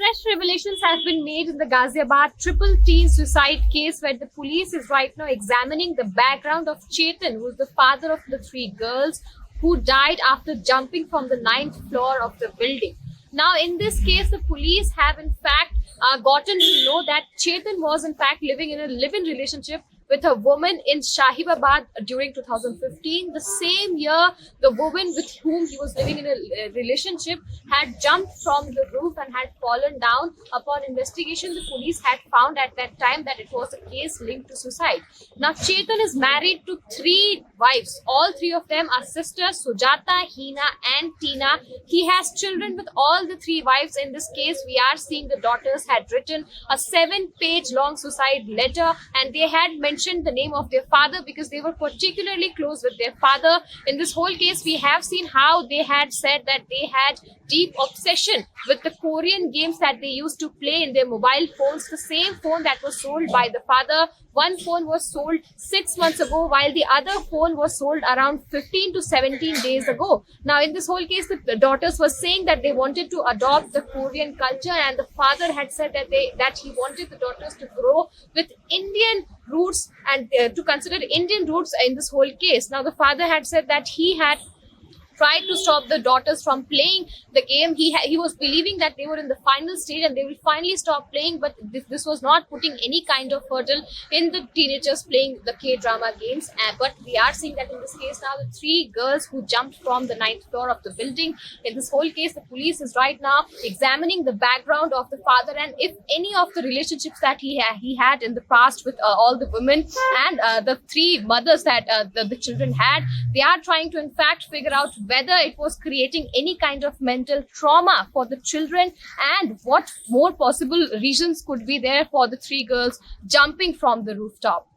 fresh revelations have been made in the Ghaziabad triple teen suicide case, where the police is right now examining the background of Chetan, who is the father of the three girls who died after jumping from the ninth floor of the building. Now, in this case, the police have in fact gotten to know that Chetan was in fact living in a live-in relationship with a woman in Shahibabad during 2015. The same year, the woman with whom he was living in a relationship had jumped from the roof and had fallen down. Upon investigation, the police had found at that time that it was a case linked to suicide. Now, Chetan is married to three wives. All three of them are sisters, Sujata, Hina and Tina. He has children with all the three wives. In this case, we are seeing the daughters had written a 7-page long suicide letter, and they had mentioned the name of their father because they were particularly close with their father. In this whole case, we have seen how they had said that they had deep obsession with the Korean games that they used to play in their mobile phones. The same phone that was sold by the father, one phone was sold 6 months ago, while the other phone was sold around 15 to 17 days ago. Now, in this whole case, the daughters were saying that they wanted to adopt the Korean culture, and the father had said that he wanted the daughters to grow with Indian roots and to consider Indian roots in this whole case. Now, the father had said that he had tried to stop the daughters from playing the game. He was believing that they were in the final stage and they will finally stop playing, but this was not putting any kind of hurdle in the teenagers playing the K-drama games. But we are seeing that in this case now, the three girls who jumped from the ninth floor of the building. In this whole case, the police is right now examining the background of the father and if any of the relationships that he had in the past with all the women and the three mothers that the children had. They are trying to in fact figure out whether it was creating any kind of mental trauma for the children and what more possible reasons could be there for the three girls jumping from the rooftop.